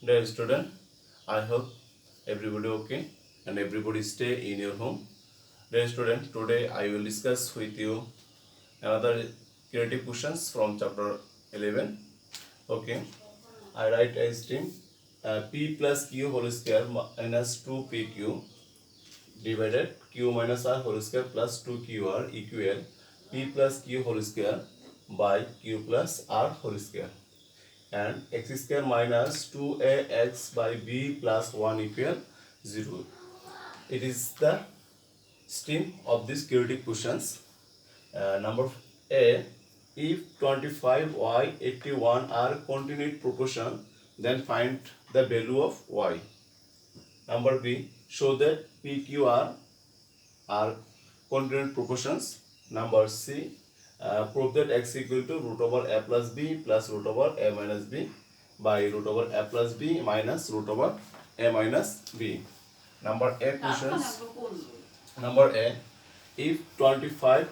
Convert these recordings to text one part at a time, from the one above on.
Dear student, I hope everybody okay and everybody stay in your home. Dear student, today I will discuss with you another creative questions from chapter 11. Okay, I write a stream p plus q whole square minus 2pq divided q minus r whole square plus 2qr equal p plus q whole square by q plus r whole square and x square minus 2ax by b plus 1 equal 0. It is the stream of these quadratic questions. Number A, if 25y 81 are continued proportion, then find the value of y. Number B, show that PQR are continued proportions. Number C, prove that x equal to root over a plus b plus root over a minus b by root over a plus b minus root over a minus b. Number A questions. Number A, if 25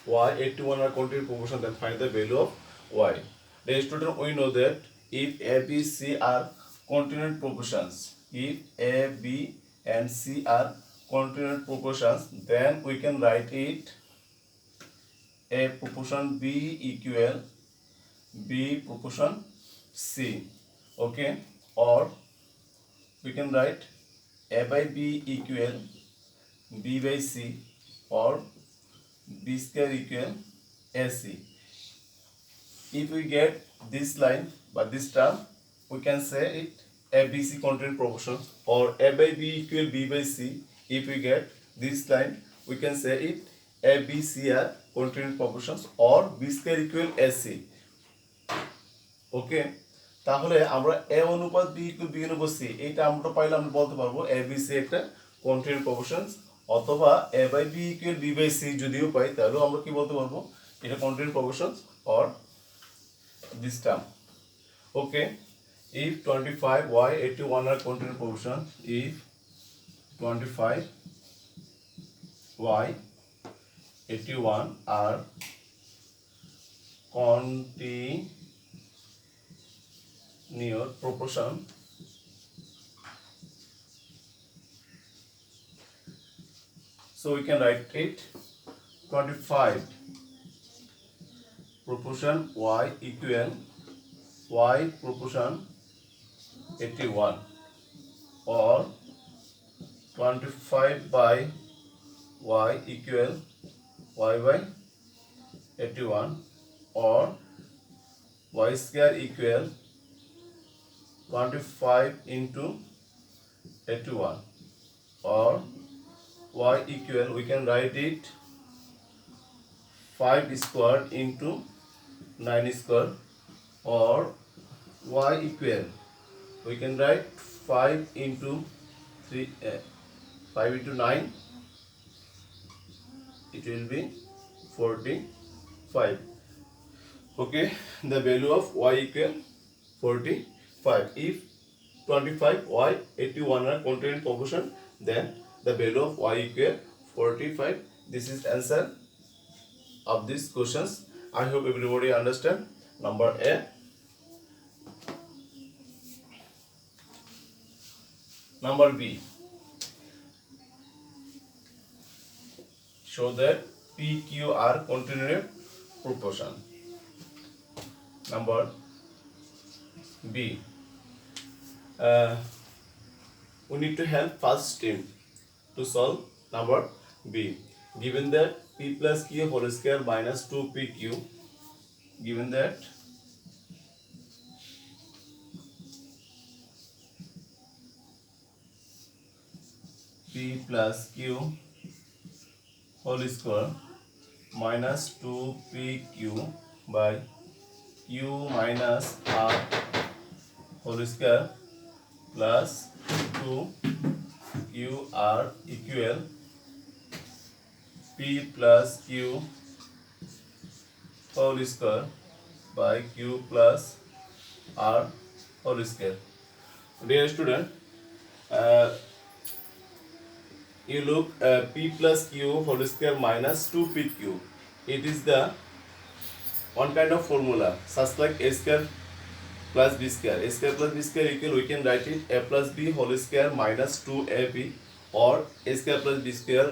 y 81 are continued proportion, then find the value of y. Dear student, we know that if a, b, c are continued proportions, if a, b and c are continued proportions, then we can write it a proportion b equal b proportion c. Okay, or we can write a by b equal b by c, or b square equal ac. If we get this line by this term, we can say it ABC continued proportion, or A by B equal B by C. If we get this line, we can say it ABC are continued proportions, or B square equal AC. ওকে, তাহলে আমরা A অনুপাত B equal B অনুপাত C এইটা আমরা পাইলে আমরা বলতে পারবো ABC একটা কন্টিনিউয়াস প্রপোর্শনস, অথবা A by B equal B by C যদিও পাই তাহলে আমরা কি বলতে পারবো এটা continuous proportions or this term. Okay, if 25y 81 are continued proportion, if 25y 81 are continued proportion, so we can write it 25 proportion y equal y proportion 81, or 25 by y equal y by 81, or y square equal 25 into 81, or y equal, we can write it 5 square into 9 square, or y equal, we can write 5 into 3 5 into 9, it will be 45. Okay, the value of y equal 45. If 25 y 81 are continued proportion, then the value of y equal 45. This is answer of these questions. I hope everybody understand. Number A. Number B, show that PQ are continued proportion. Number B, we need to help first team to solve number B. Given that P plus Q whole square minus 2PQ, given that P plus Q whole square minus 2PQ by Q minus R whole square plus 2QR equal P plus Q whole square by Q plus R whole square. Dear student, you look P plus Q whole square minus 2PQ. It is the one kind of formula, such like A square plus b square. A square plus b square equal, we can write it a plus b whole square minus 2ab, or a square plus b square,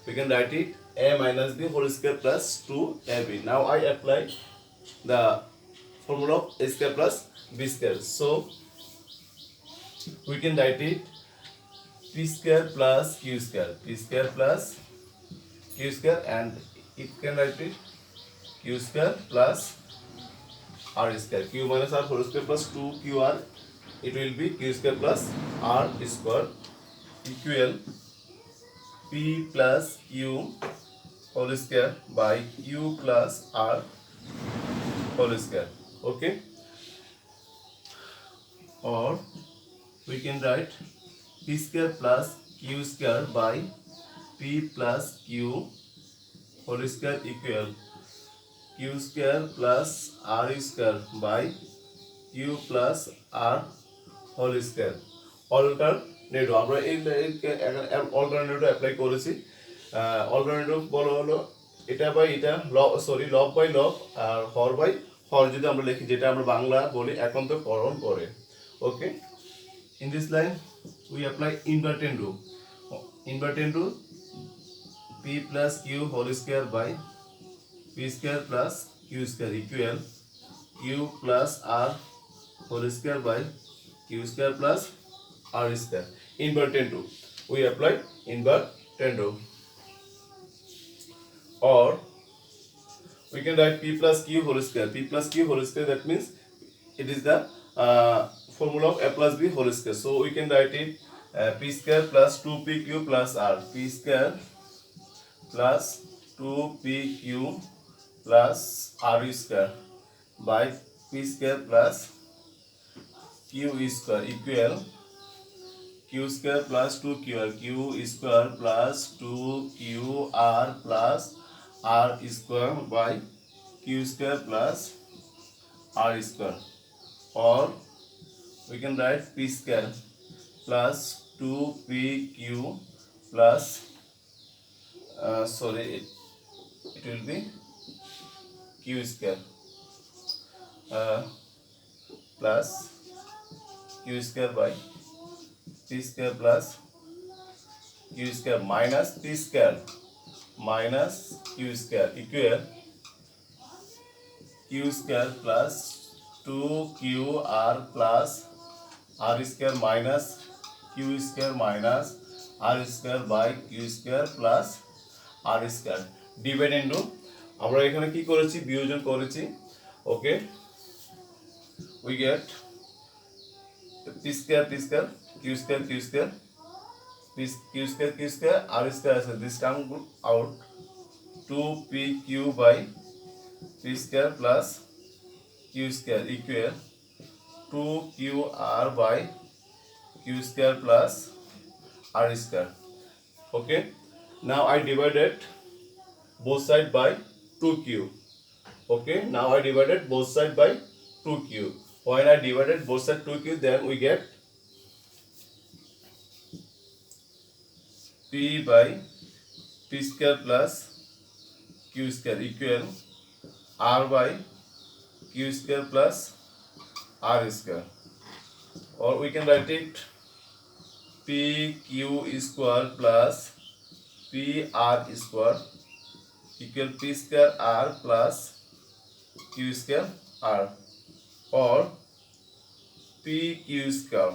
we can write it a minus b whole square plus 2ab. Now I apply the formula of a square plus b square. So we can write it p square plus q square, p square plus q square, and it can write it q square plus r square, q minus r whole square plus 2qr, it will be q square plus r square equal p plus q whole square by q plus r whole square. Okay, or we can write p square plus q square by p plus q whole square equal q square plus r square by q plus r whole square. Alternative আমরা এই alternative apply করেছি। Alternative বলা হলো এটা by এটা লব by লব আর হর by হর যদি আমরা লিখি, যেটা আমরা বাংলা বলি একন্তকরণ করে। ওকে, in this line we apply inverted rule. Inverted rule, p plus q whole square by p square plus q square equal q plus r whole square by q square plus r square. Inverted rule, we apply inverted rule. Or we can write p plus q whole square, p plus q whole square, that means it is the formula of a plus b whole square. So we can write it p square plus 2pq plus r, p square plus 2pq plus r square by p square plus q square equal q square plus 2qr, q square plus 2qr plus r square by q square plus r square. Or we can write p square plus 2pq plus it will be q square plus q square by p square plus q square minus p square minus q square equal q square plus 2qr plus r square minus q square minus r square by q square plus r square. Divide into, আমরা এখানে কি করেছি, বিয়োজন করেছি। ওকে, we get p square q square q square q square q square r square আছে, this come out 2pq by p square plus q square equal 2qr by q square plus r square. Okay, now I divided both side by 2q. Okay, now I divided both side by 2q. When I divided both side 2q, then we get p by p square plus q square equal r by q square plus r square. Or we can write it pq square plus pr square equal p square r plus q square r. Or pq square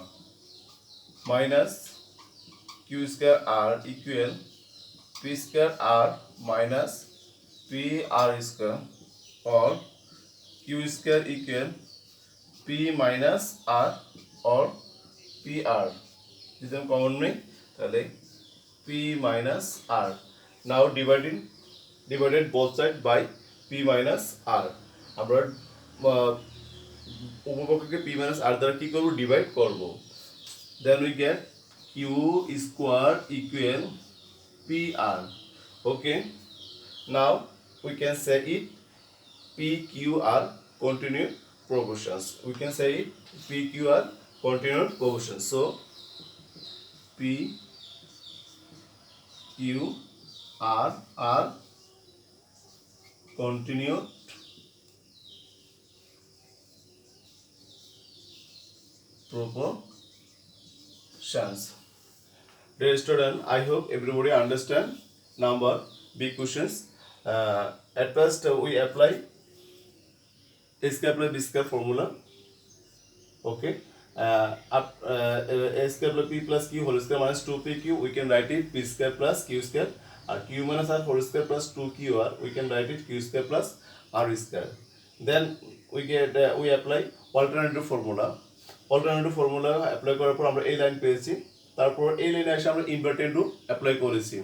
minus q square r equal p square r minus pr square. Or q square equal p minus r or pr. This is common me, p minus r. Now divided both sides by p minus r. আমরা উপপক্ষকে p minus r দ্বারা কি করব, divide করব। Then we get q square equal pr. Okay, now we can say it pqr continued proportions. We can say it pqr continued proportions. So p q r are continued proportions. Dear student, I hope everybody understand number big questions. At first we apply a square plus b square formula. Okay. A square plus p plus q whole square minus 2pq, we can write it p square plus q square. Q minus r whole square plus 2qr, we can write it q square plus r square. Then we get we apply alternative formula. Alternative formula apply করার পর আমরা এই line পেয়েছি, তারপর এই লাইনে এসে আমরা ইনভার্টেড রুট অ্যাপ্লাই করেছি।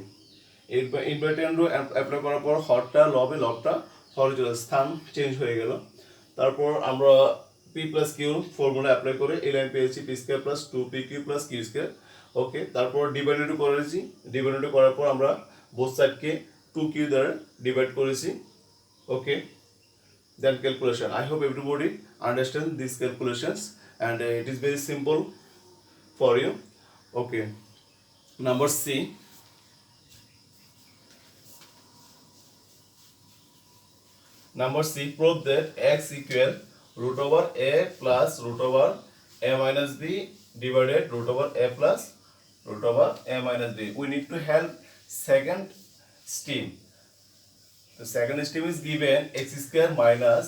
ইনভার্টেড রুট অ্যাপ্লাই করার পর হরটা লবে, লবটা হরে চলে স্থান চেঞ্জ হয়ে গেল। তারপর আমরা p plus Q formula apply করে এই লাইন পেয়েছি p square plus 2pq plus q square. Okay, তারপর ডিভাইডেড করেছি, ডিভাইডেড করার পর আমরা বোথ সাইডকে 2q দ্বারা ডিভাইড করেছি। ওকে, then calculation. I hope everybody understand these calculations and it is very simple for you. Okay, number C. Number C, prove that x equal root over a plus root over a minus b divided root over a plus root over a minus b. We need to help second stream. The second stream is given x square minus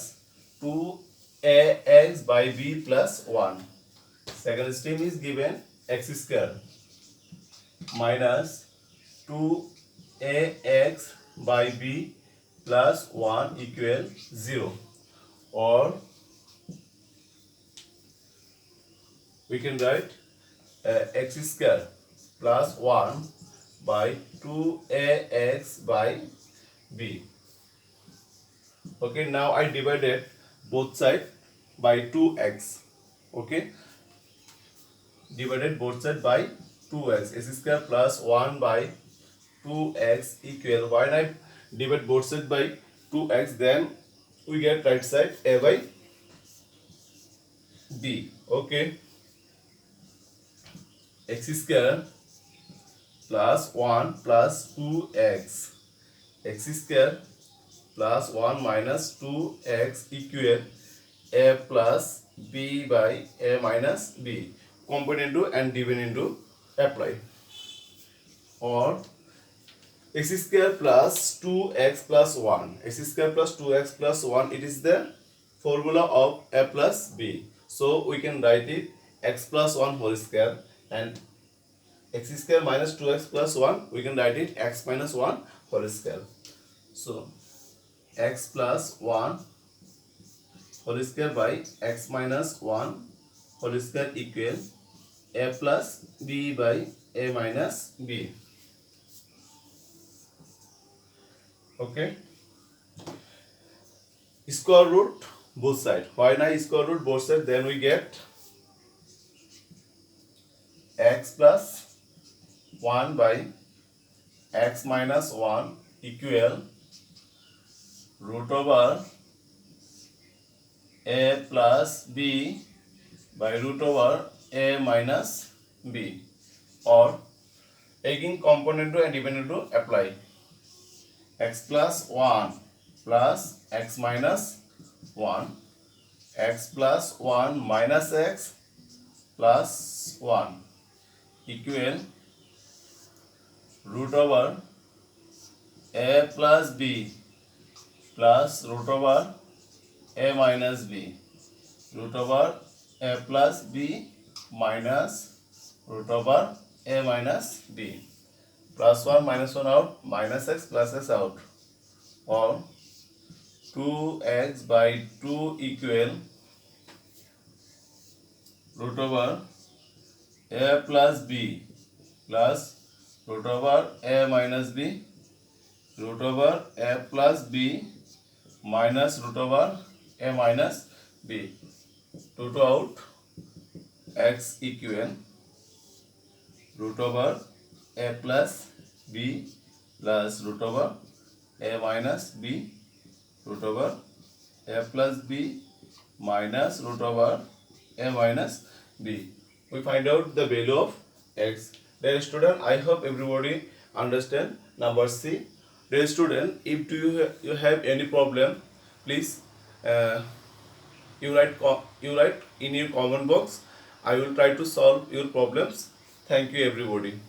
2ax by b plus 1. Second stream is given x square minus 2ax by b plus 1 equal 0, or we can write x square plus 1 by 2ax by b. Okay, now I divided both sides by 2x. Okay, divided both sides by 2x. X square plus 1 by 2x equal, when I divide both sides by 2x, then we get right side a by b. Okay, x square plus 1 plus 2x, x square plus 1 minus 2x equal a plus b by a minus b. Combine into and divide into apply, or x square plus 2x plus 1, x square plus 2x plus 1, it is the formula of a plus b. So we can write it x plus 1 whole square, and x square minus 2x plus 1, we can write it x minus 1 whole square. So x plus 1 whole square by x minus 1 whole square equal a plus b by a minus b. Okay, square root both sides. When I square root both sides, then we get x plus 1 by x minus 1 equal root over a plus b by root over a minus b, or taking component to and dependent to apply. X plus 1 plus x minus 1, x plus 1 minus x plus 1 equal root over a plus b plus root over a minus b, root over a plus b minus root over a minus b. Plus 1 minus 1 out, minus x plus x out, or 2x by 2 equal root over a plus b plus root over a minus b, root over a plus b minus root over a minus b. 2 out, x equal root over a plus b plus root over a minus b, root over a plus b minus root over a minus b. We find out the value of x. Dear student, I hope everybody understand number C. Dear student, if you have any problem, please you write in your comment box. I will try to solve your problems. Thank you everybody.